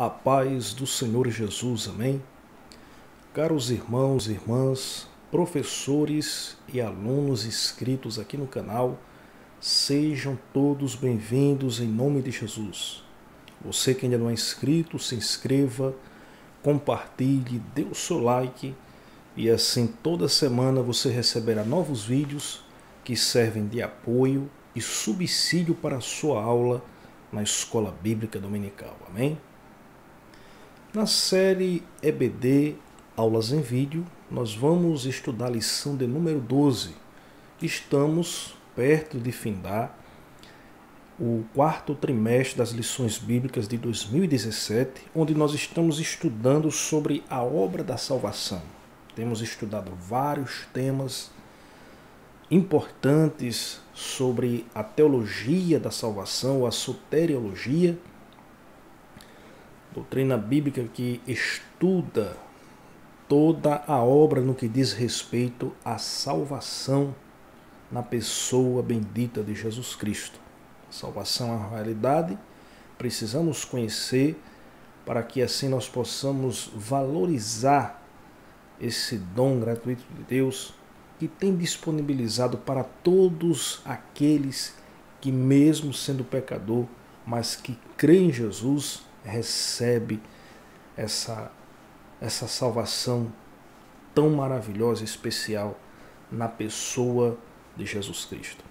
A paz do Senhor Jesus, amém? Caros irmãos e irmãs, professores e alunos inscritos aqui no canal, sejam todos bem-vindos em nome de Jesus. Você que ainda não é inscrito, se inscreva, compartilhe, dê o seu like e assim toda semana você receberá novos vídeos que servem de apoio e subsídio para a sua aula na Escola Bíblica Dominical, amém? Na série EBD, Aulas em Vídeo, nós vamos estudar a lição de número 12. Estamos perto de findar o quarto trimestre das lições bíblicas de 2017, onde nós estamos estudando sobre a obra da salvação. Temos estudado vários temas importantes sobre a teologia da salvação, a soteriologia, doutrina bíblica que estuda toda a obra no que diz respeito à salvação na pessoa bendita de Jesus Cristo. A salvação é uma realidade, precisamos conhecer para que assim nós possamos valorizar esse dom gratuito de Deus que tem disponibilizado para todos aqueles que, mesmo sendo pecador, mas que crê em Jesus, recebe essa salvação tão maravilhosa e especial na pessoa de Jesus Cristo.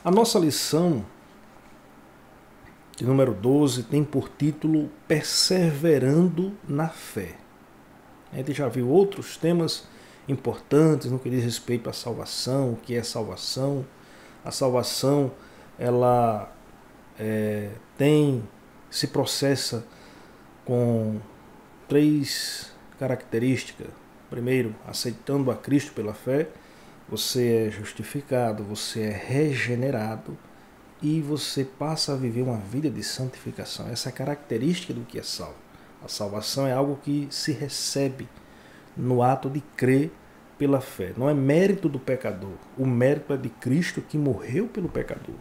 A nossa lição de número 12 tem por título Perseverando na Fé. A gente já viu outros temas importantes no que diz respeito à salvação, o que é salvação. A salvação, ela se processa com 3 características. Primeiro, aceitando a Cristo pela fé, você é justificado, você é regenerado e você passa a viver uma vida de santificação. Essa é a característica do que é salvo. A salvação é algo que se recebe no ato de crer pela fé. Não é mérito do pecador. O mérito é de Cristo que morreu pelo pecador.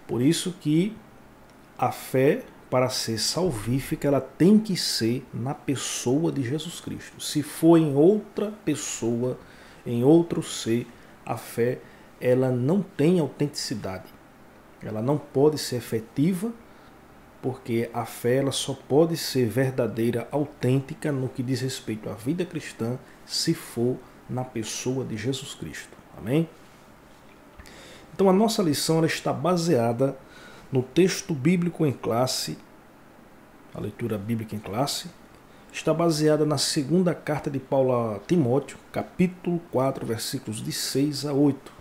Por isso que a fé, para ser salvífica, ela tem que ser na pessoa de Jesus Cristo. Se for em outra pessoa, em outro ser, a fé ela não tem autenticidade. Ela não pode ser efetiva, porque a fé ela só pode ser verdadeira, autêntica no que diz respeito à vida cristã, se for na pessoa de Jesus Cristo. Amém? Então a nossa lição ela está baseada no texto bíblico em classe, a leitura bíblica em classe, está baseada na segunda carta de Paulo a Timóteo, capítulo 4, versículos de 6 a 8.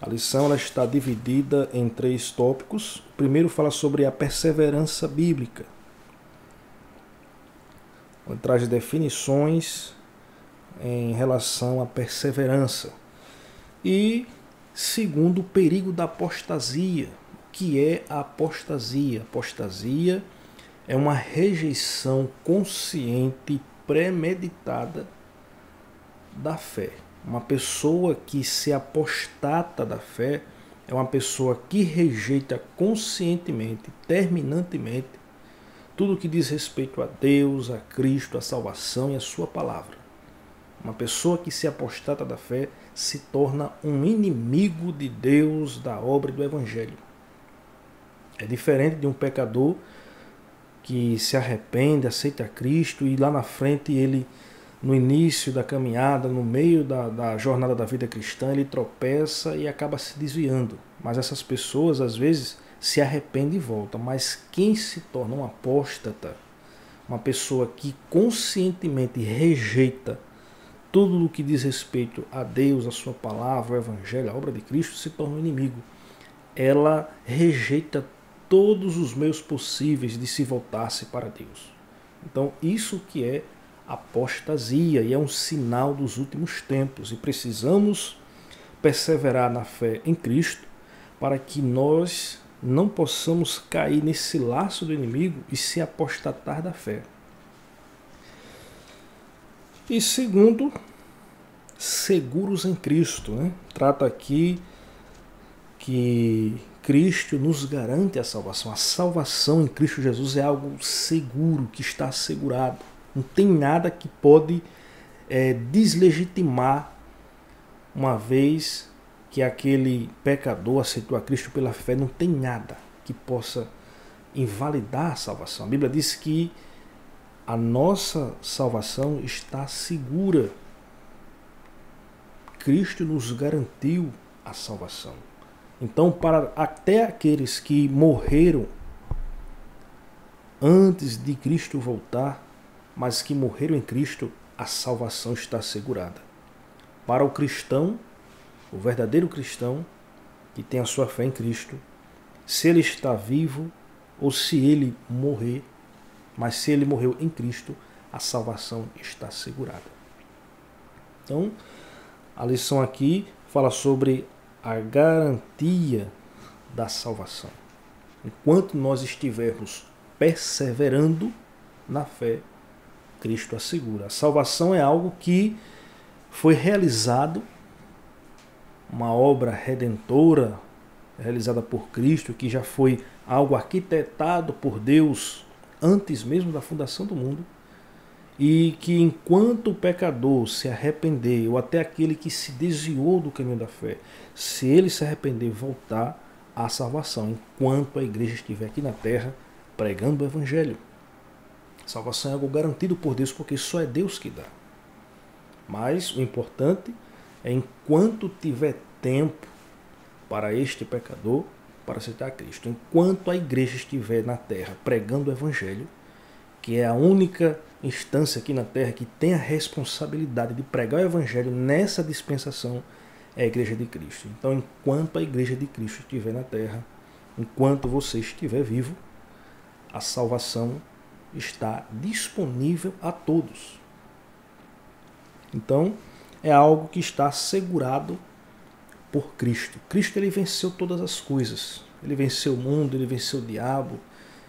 A lição ela está dividida em 3 tópicos. O primeiro fala sobre a perseverança bíblica, onde traz definições em relação à perseverança. E segundo, o perigo da apostasia. O que é a apostasia? Apostasia é uma rejeição consciente e premeditada da fé. Uma pessoa que se apostata da fé é uma pessoa que rejeita conscientemente, terminantemente, tudo que diz respeito a Deus, a Cristo, a salvação e a sua palavra. Uma pessoa que se apostata da fé se torna um inimigo de Deus, da obra e do Evangelho. É diferente de um pecador que se arrepende, aceita Cristo e lá na frente ele, no início da caminhada, no meio da jornada da vida cristã, ele tropeça e acaba se desviando. Mas essas pessoas às vezes se arrependem e voltam. Mas quem se torna um apóstata, uma pessoa que conscientemente rejeita tudo o que diz respeito a Deus, a sua palavra, o Evangelho, a obra de Cristo, se torna um inimigo. Ela rejeita todos os meios possíveis de se voltar-se para Deus. Então isso que é apostasia e é um sinal dos últimos tempos. E precisamos perseverar na fé em Cristo para que nós não possamos cair nesse laço do inimigo e se apostatar da fé. E segundo, seguros em Cristo, né? Trata aqui que Cristo nos garante a salvação. A salvação em Cristo Jesus é algo seguro, que está assegurado. Não tem nada que pode deslegitimar, uma vez que aquele pecador aceitou a Cristo pela fé. Não tem nada que possa invalidar a salvação. A Bíblia diz que a nossa salvação está segura. Cristo nos garantiu a salvação. Então, para até aqueles que morreram antes de Cristo voltar, mas que morreram em Cristo, a salvação está assegurada. Para o cristão, o verdadeiro cristão, que tem a sua fé em Cristo, se ele está vivo ou se ele morrer, mas se ele morreu em Cristo, a salvação está assegurada. Então, a lição aqui fala sobre a garantia da salvação. Enquanto nós estivermos perseverando na fé, Cristo assegura. A salvação é algo que foi realizado, uma obra redentora realizada por Cristo, que já foi algo arquitetado por Deus antes mesmo da fundação do mundo, e que enquanto o pecador se arrepender, ou até aquele que se desviou do caminho da fé, se ele se arrepender e voltar, à salvação, enquanto a igreja estiver aqui na terra pregando o Evangelho. A salvação é algo garantido por Deus, porque só é Deus que dá. Mas o importante é, enquanto tiver tempo para este pecador, para aceitar Cristo, enquanto a igreja estiver na terra pregando o Evangelho, que é a única instância aqui na terra que tem a responsabilidade de pregar o Evangelho nessa dispensação, é a igreja de Cristo. Então, enquanto a igreja de Cristo estiver na terra, enquanto você estiver vivo, a salvação está disponível a todos. Então, é algo que está assegurado por Cristo. Cristo, ele venceu todas as coisas. Ele venceu o mundo, ele venceu o diabo,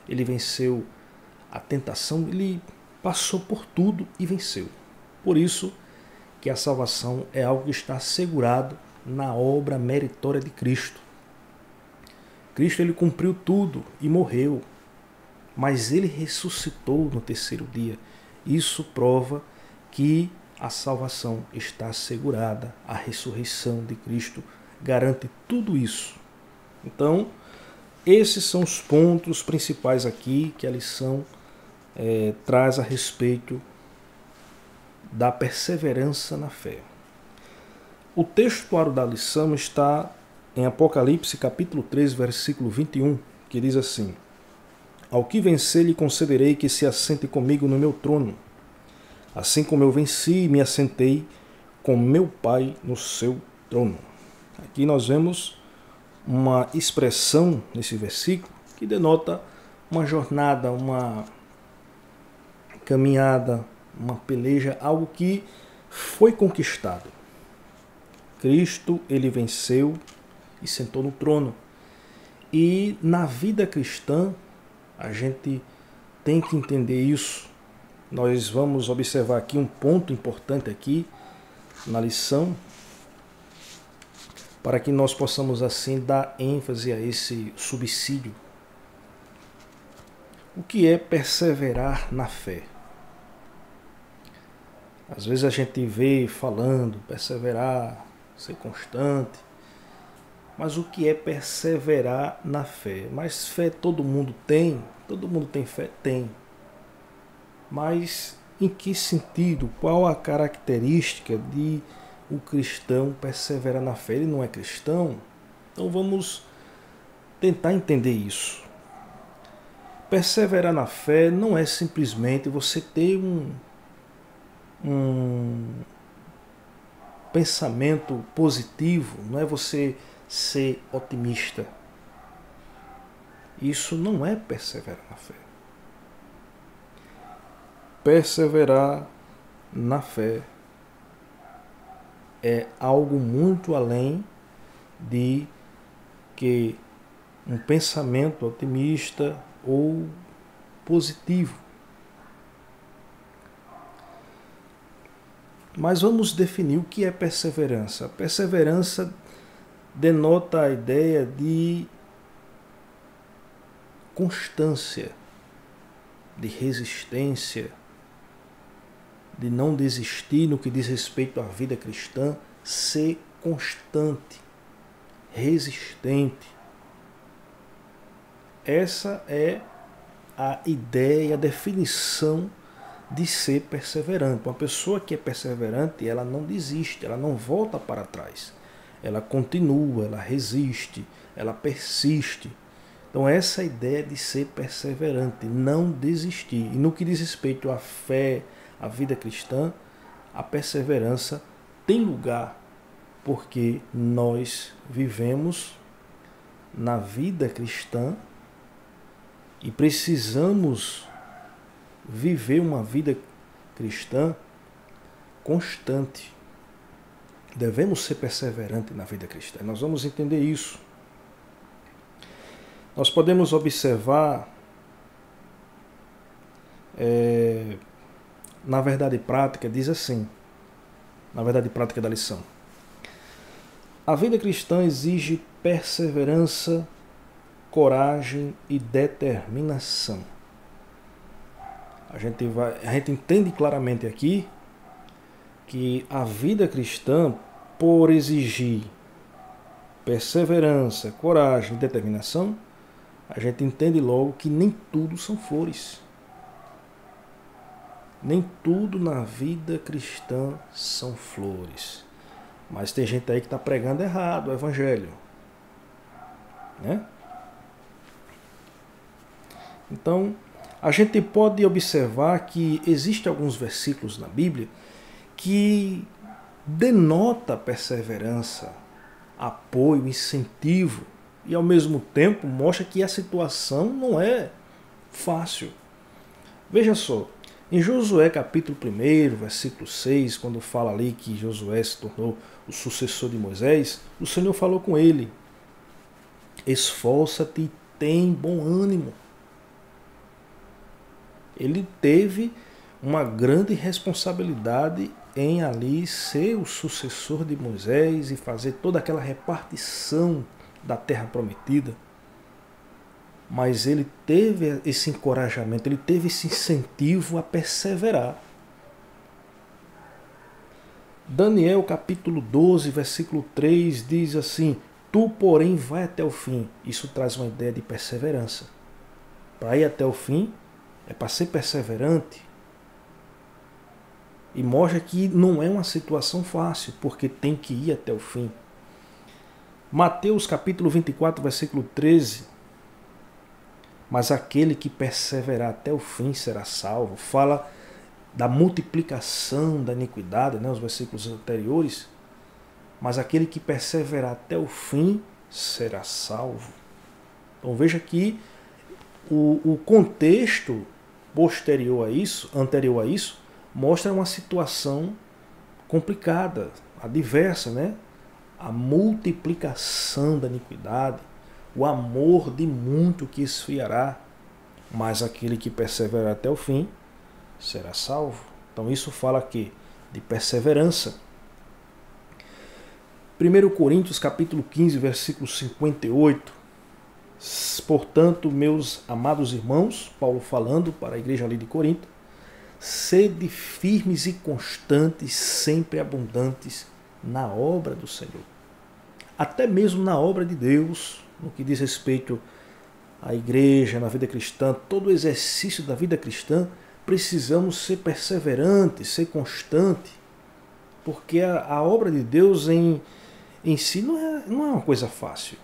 ele venceu a tentação, ele passou por tudo e venceu. Por isso que a salvação é algo que está assegurado na obra meritória de Cristo. Cristo, ele cumpriu tudo e morreu, mas ele ressuscitou no terceiro dia. Isso prova que a salvação está assegurada. A ressurreição de Cristo garante tudo isso. Então, esses são os pontos principais aqui que a lição traz a respeito da perseverança na fé. O textuário da lição está em Apocalipse capítulo 3, versículo 21, que diz assim: Ao que vencer lhe concederei que se assente comigo no meu trono, assim como eu venci e me assentei com meu Pai no seu trono. Aqui nós vemos uma expressão nesse versículo que denota uma jornada, uma caminhada, uma peleja, algo que foi conquistado. Cristo, ele venceu e sentou no trono. E na vida cristã, a gente tem que entender isso. Nós vamos observar aqui um ponto importante aqui na lição, para que nós possamos assim dar ênfase a esse subsídio. O que é perseverar na fé? Às vezes a gente vê falando, perseverar, ser constante. Mas o que é perseverar na fé? Mas fé todo mundo tem fé? Tem. Mas em que sentido? Qual a característica de o cristão perseverar na fé? Ele não é cristão? Então vamos tentar entender isso. Perseverar na fé não é simplesmente você ter um pensamento positivo, não é você ser otimista. Isso não é perseverar na fé. Perseverar na fé é algo muito além de que um pensamento otimista ou positivo. Mas vamos definir o que é perseverança. A perseverança denota a ideia de constância, de resistência, de não desistir no que diz respeito à vida cristã, ser constante, resistente. Essa é a ideia, a definição de ser perseverante. Uma pessoa que é perseverante, ela não desiste, ela não volta para trás. Ela continua, ela resiste, ela persiste. Então essa é a ideia de ser perseverante, não desistir. E no que diz respeito à fé, à vida cristã, a perseverança tem lugar, porque nós vivemos na vida cristã e precisamos viver uma vida cristã constante. Devemos ser perseverantes na vida cristã. Nós vamos entender isso. Nós podemos observar, na verdade prática, diz assim, na verdade prática da lição: a vida cristã exige perseverança, coragem e determinação. A gente entende claramente aqui que a vida cristã, por exigir perseverança, coragem e determinação, a gente entende logo que nem tudo são flores. Nem tudo na vida cristã são flores. Mas tem gente aí que está pregando errado o evangelho, né? Então, a gente pode observar que existem alguns versículos na Bíblia que denota perseverança, apoio, incentivo, e ao mesmo tempo mostra que a situação não é fácil. Veja só, em Josué capítulo 1, versículo 6, quando fala ali que Josué se tornou o sucessor de Moisés, o Senhor falou com ele: esforça-te e tem bom ânimo. Ele teve uma grande responsabilidade em ali ser o sucessor de Moisés e fazer toda aquela repartição da terra prometida. Mas ele teve esse encorajamento, ele teve esse incentivo a perseverar. Daniel capítulo 12, versículo 3 diz assim: tu, porém, vai até o fim. Isso traz uma ideia de perseverança. Para ir até o fim é para ser perseverante. E mostra que não é uma situação fácil, porque tem que ir até o fim. Mateus capítulo 24, versículo 13. Mas aquele que perseverar até o fim será salvo. Fala da multiplicação da iniquidade, né, os versículos anteriores. Mas aquele que perseverar até o fim será salvo. Então veja que o contexto anterior a isso, mostra uma situação complicada, adversa, né? A multiplicação da iniquidade, o amor de muito que esfriará, mas aquele que perseverar até o fim será salvo. Então isso fala aqui de perseverança. 1 Coríntios capítulo 15, versículo 58. Portanto, meus amados irmãos, Paulo falando para a igreja ali de Corinto, sede firmes e constantes, sempre abundantes na obra do Senhor. Até mesmo na obra de Deus, no que diz respeito à igreja, na vida cristã, todo o exercício da vida cristã, precisamos ser perseverantes, ser constantes, porque a obra de Deus em si não é uma coisa fácil.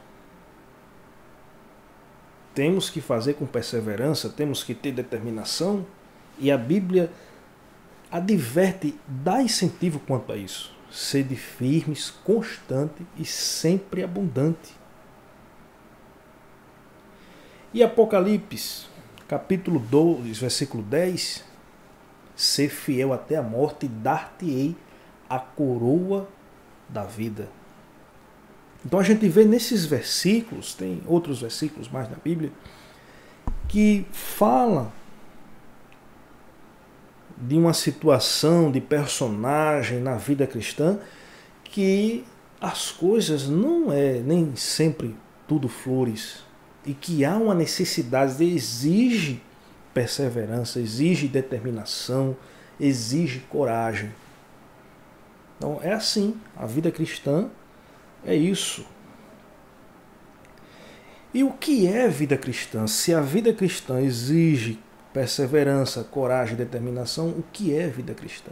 Temos que fazer com perseverança, temos que ter determinação, e a Bíblia adverte, dá incentivo quanto a isso. Sede firmes, constante e sempre abundante. E Apocalipse, capítulo 2, versículo 10, ser fiel até a morte e dar-te-ei a coroa da vida. Então a gente vê nesses versículos, tem outros versículos mais na Bíblia, que fala de uma situação, de personagem na vida cristã, que as coisas não é nem sempre tudo flores. e que há uma necessidade, exige perseverança, exige determinação, exige coragem. Então é assim, a vida cristã é isso. E o que é vida cristã? Se a vida cristã exige perseverança, coragem, determinação, o que é vida cristã?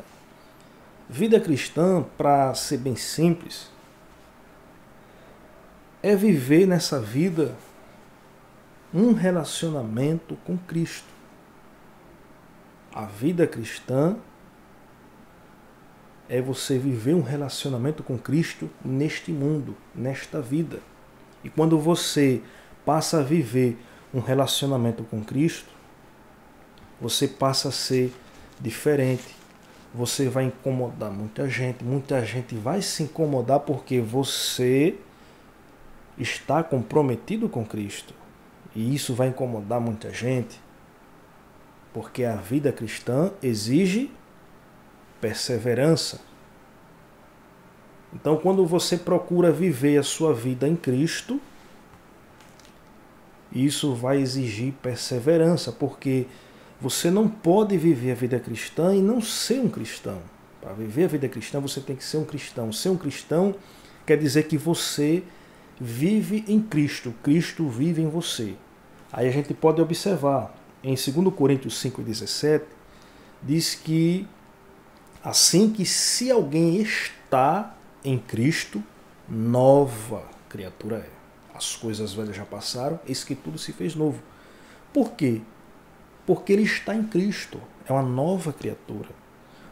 Vida cristã, para ser bem simples, é viver nessa vida um relacionamento com Cristo. A vida cristã é você viver um relacionamento com Cristo neste mundo, nesta vida. E quando você passa a viver um relacionamento com Cristo, você passa a ser diferente. Você vai incomodar muita gente vai se incomodar porque você está comprometido com Cristo. E isso vai incomodar muita gente, porque a vida cristã exige perseverança. Então, quando você procura viver a sua vida em Cristo, isso vai exigir perseverança, porque você não pode viver a vida cristã e não ser um cristão. Para viver a vida cristã, você tem que ser um cristão. Ser um cristão quer dizer que você vive em Cristo. Cristo vive em você. Aí a gente pode observar, em 2 Coríntios 5,17, diz que assim que se alguém está em Cristo, nova criatura é. As coisas velhas já passaram, eis que tudo se fez novo. Por quê? Porque ele está em Cristo, é uma nova criatura.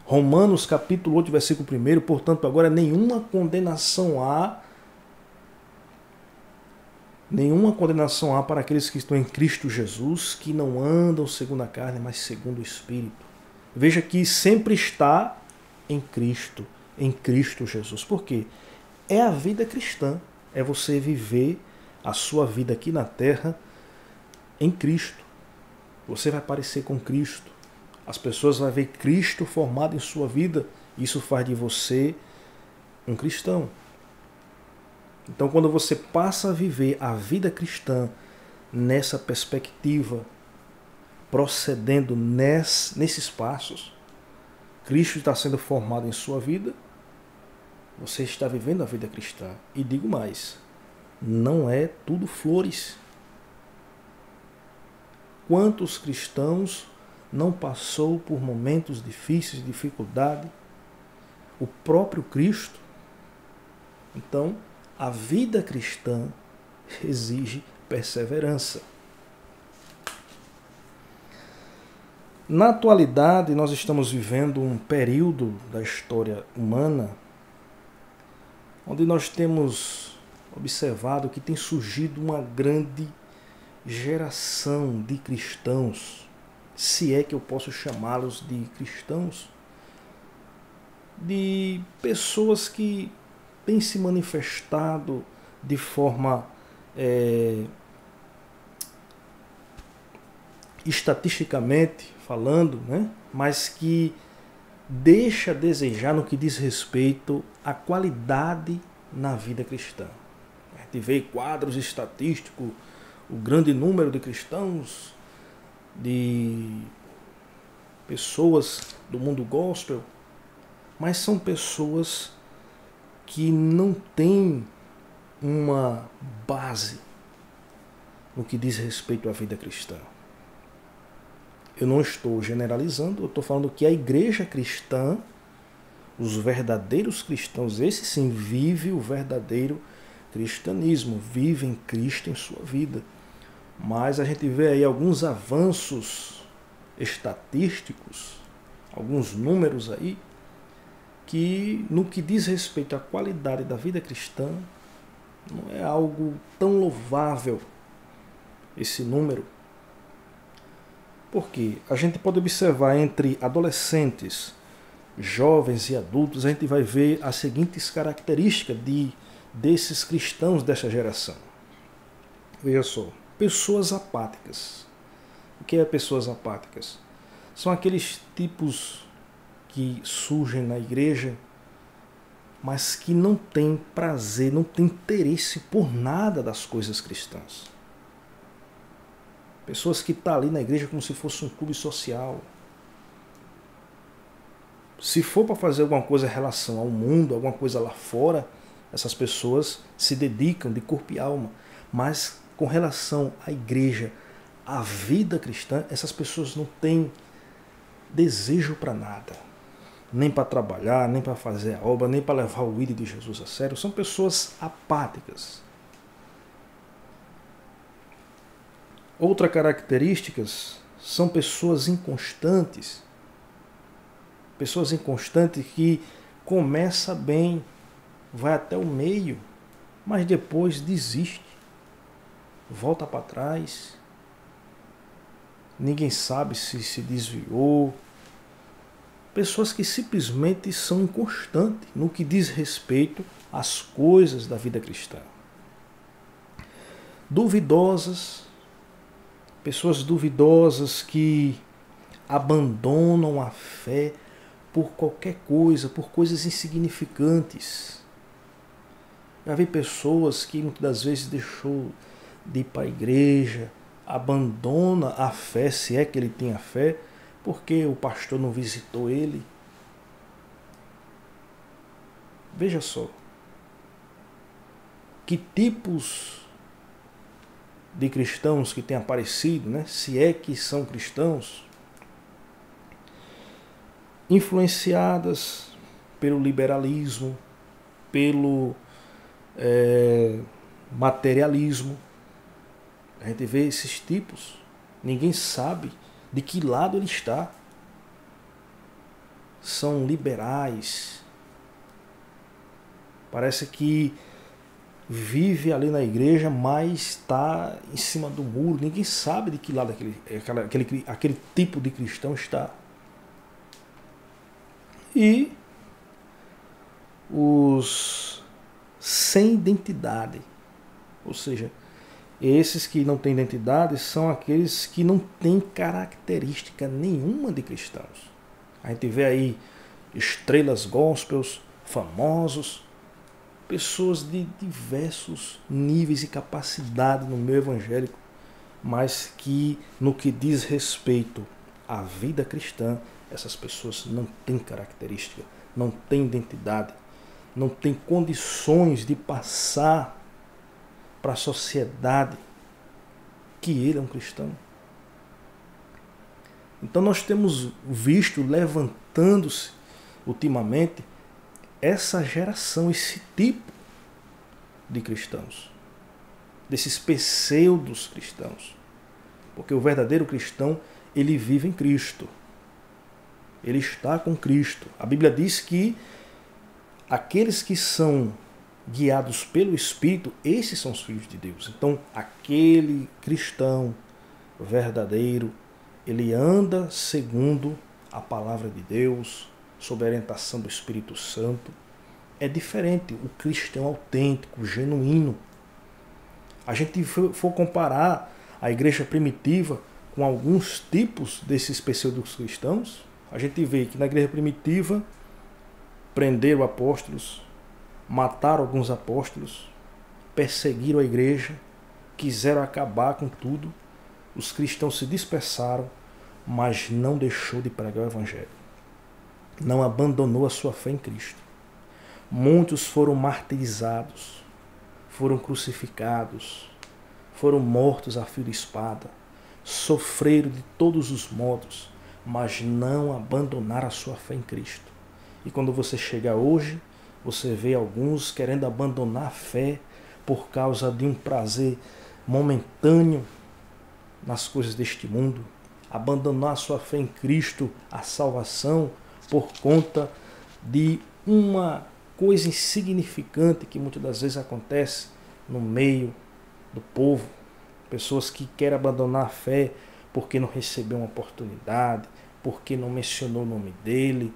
Romanos capítulo 8, versículo 1, portanto agora nenhuma condenação há para aqueles que estão em Cristo Jesus, que não andam segundo a carne, mas segundo o Espírito. Veja que sempre está em Cristo Jesus. Por quê? É a vida cristã, é você viver a sua vida aqui na terra em Cristo. Você vai parecer com Cristo. As pessoas vão ver Cristo formado em sua vida. Isso faz de você um cristão. Então, quando você passa a viver a vida cristã nessa perspectiva, procedendo nesses passos, Cristo está sendo formado em sua vida, você está vivendo a vida cristã. E digo mais, não é tudo flores. Quantos cristãos não passou por momentos difíceis, dificuldade? O próprio Cristo. Então, a vida cristã exige perseverança. Na atualidade, nós estamos vivendo um período da história humana onde nós temos observado que tem surgido uma grande geração de cristãos, se é que eu posso chamá-los de cristãos, de pessoas que têm se manifestado de forma estatisticamente falando, né? Mas que deixa a desejar no que diz respeito à qualidade na vida cristã. A gente vê quadros estatísticos, o grande número de cristãos, de pessoas do mundo gospel, mas são pessoas que não têm uma base no que diz respeito à vida cristã. Eu não estou generalizando, eu estou falando que a igreja cristã, os verdadeiros cristãos, esse sim vive o verdadeiro cristianismo, vive em Cristo em sua vida. Mas a gente vê aí alguns avanços estatísticos, alguns números aí, que no que diz respeito à qualidade da vida cristã, não é algo tão louvável esse número. Porque a gente pode observar entre adolescentes, jovens e adultos, a gente vai ver as seguintes características desses cristãos dessa geração. Veja só, pessoas apáticas. O que é pessoas apáticas? São aqueles tipos que surgem na igreja, mas que não têm prazer, não têm interesse por nada das coisas cristãs. Pessoas que estão ali na igreja como se fosse um clube social. Se for para fazer alguma coisa em relação ao mundo, alguma coisa lá fora, essas pessoas se dedicam de corpo e alma. Mas com relação à igreja, à vida cristã, essas pessoas não têm desejo para nada. Nem para trabalhar, nem para fazer a obra, nem para levar o ídolo de Jesus a sério. São pessoas apáticas. Outra característica são pessoas inconstantes. Pessoas inconstantes que começa bem, vai até o meio, mas depois desiste. Volta para trás. Ninguém sabe se desviou. Pessoas que simplesmente são inconstantes no que diz respeito às coisas da vida cristã. Duvidosas. Pessoas duvidosas que abandonam a fé por qualquer coisa, por coisas insignificantes. Já vi pessoas que muitas das vezes deixou de ir para a igreja, abandona a fé, se é que ele tem a fé, porque o pastor não visitou ele. Veja só, que tipos de cristãos que têm aparecido, né? Se é que são cristãos, influenciadas pelo liberalismo, pelo materialismo. A gente vê esses tipos, ninguém sabe de que lado ele está. São liberais. Parece que vive ali na igreja, mas está em cima do muro. Ninguém sabe de que lado aquele tipo de cristão está. E os sem identidade, ou seja, esses que não têm identidade são aqueles que não têm característica nenhuma de cristãos. A gente vê aí estrelas gospels, famosos, pessoas de diversos níveis e capacidade no meio evangélico, mas que no que diz respeito à vida cristã, essas pessoas não têm característica, não têm identidade, não têm condições de passar para a sociedade que ele é um cristão. Então nós temos visto levantando-se ultimamente essa geração, esse tipo de cristãos, desses pseudos cristãos. Porque o verdadeiro cristão, ele vive em Cristo. Ele está com Cristo. A Bíblia diz que aqueles que são guiados pelo Espírito, esses são os filhos de Deus. Então, aquele cristão verdadeiro, ele anda segundo a palavra de Deus, sob a orientação do Espírito Santo. É diferente o cristão autêntico, genuíno. A gente for comparar a igreja primitiva com alguns tipos desses pseudos cristãos, a gente vê que na igreja primitiva prenderam apóstolos, mataram alguns apóstolos, perseguiram a igreja, quiseram acabar com tudo. Os cristãos se dispersaram, mas não deixou de pregar o evangelho. Não abandonou a sua fé em Cristo. Muitos foram martirizados, foram crucificados, foram mortos a fio de espada, sofreram de todos os modos, mas não abandonaram a sua fé em Cristo. E quando você chega hoje, você vê alguns querendo abandonar a fé por causa de um prazer momentâneo nas coisas deste mundo, abandonar a sua fé em Cristo, a salvação, por conta de uma coisa insignificante que muitas das vezes acontece no meio do povo. Pessoas que querem abandonar a fé porque não recebeu uma oportunidade, porque não mencionou o nome dele,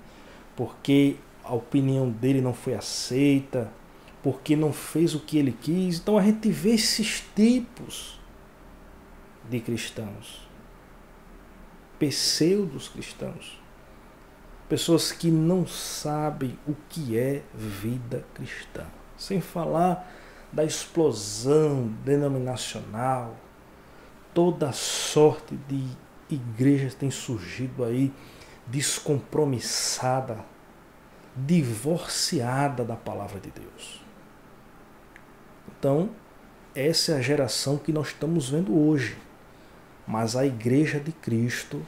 porque a opinião dele não foi aceita, porque não fez o que ele quis. Então a gente vê esses tipos de cristãos, pseudos cristãos, pessoas que não sabem o que é vida cristã, sem falar da explosão denominacional, toda sorte de igrejas tem surgido aí descompromissada, divorciada da palavra de Deus. Então, essa é a geração que nós estamos vendo hoje. Mas a igreja de Cristo,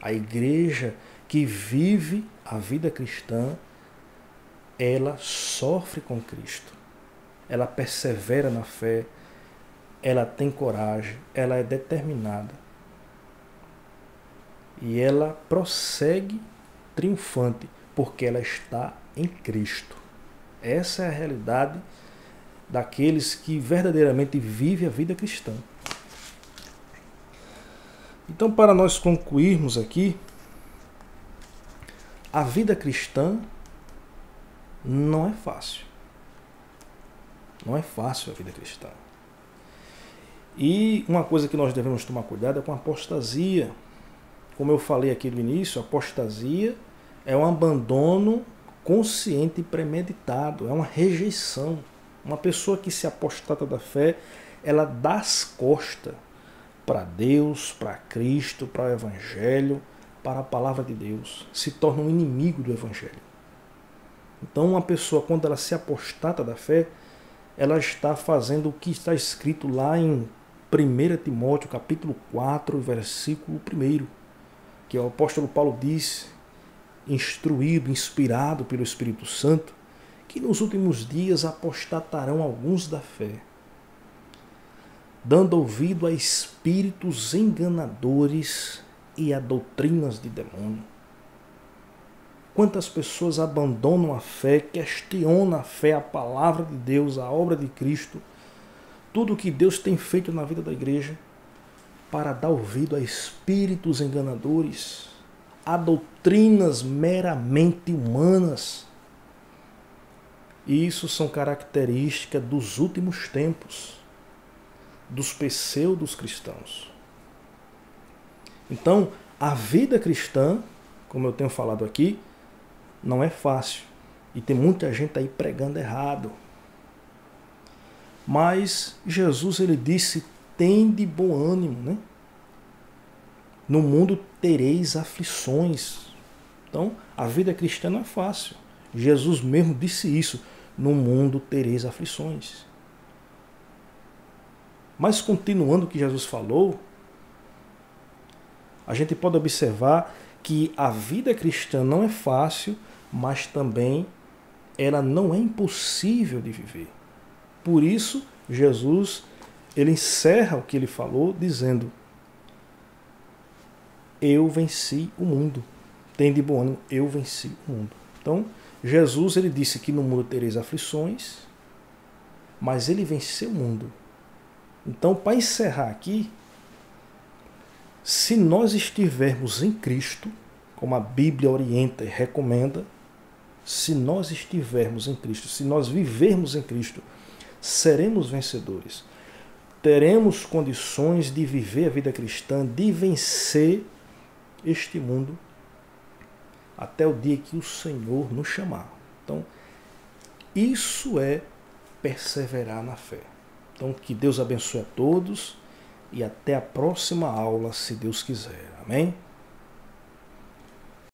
a igreja que vive a vida cristã, ela sofre com Cristo. Ela persevera na fé, ela tem coragem, ela é determinada. E ela prossegue triunfante, porque ela está em Cristo. Essa é a realidade daqueles que verdadeiramente vivem a vida cristã. Então, para nós concluirmos aqui, a vida cristã não é fácil. Não é fácil a vida cristã. E uma coisa que nós devemos tomar cuidado é com a apostasia. Como eu falei aqui no início, a apostasia é um abandono consciente e premeditado, é uma rejeição. Uma pessoa que se apostata da fé, ela dá as costas para Deus, para Cristo, para o Evangelho, para a palavra de Deus. Se torna um inimigo do Evangelho. Então uma pessoa, quando ela se apostata da fé, ela está fazendo o que está escrito lá em 1 Timóteo, capítulo 4, versículo 1, que o apóstolo Paulo diz, instruído, inspirado pelo Espírito Santo, que nos últimos dias apostatarão alguns da fé, dando ouvido a espíritos enganadores e a doutrinas de demônio. Quantas pessoas abandonam a fé, questionam a fé, a palavra de Deus, a obra de Cristo, tudo o que Deus tem feito na vida da igreja, para dar ouvido a espíritos enganadores, a doutrinas meramente humanas. E isso são características dos últimos tempos, dos pseudos cristãos. Então, a vida cristã, como eu tenho falado aqui, não é fácil. E tem muita gente aí pregando errado. Mas Jesus, ele disse, tende bom ânimo, né? No mundo tereis aflições. Então, a vida cristã não é fácil. Jesus mesmo disse isso. No mundo tereis aflições. Mas continuando o que Jesus falou, a gente pode observar que a vida cristã não é fácil, mas também ela não é impossível de viver. Por isso, Jesus, ele encerra o que ele falou dizendo, eu venci o mundo. Tende bom ânimo, eu venci o mundo. Então, Jesus, ele disse que no mundo tereis aflições, mas ele venceu o mundo. Então, para encerrar aqui, se nós estivermos em Cristo, como a Bíblia orienta e recomenda, se nós estivermos em Cristo, se nós vivermos em Cristo, seremos vencedores. Teremos condições de viver a vida cristã, de vencer este mundo, até o dia que o Senhor nos chamar. Então, isso é perseverar na fé. Então, que Deus abençoe a todos e até a próxima aula, se Deus quiser. Amém?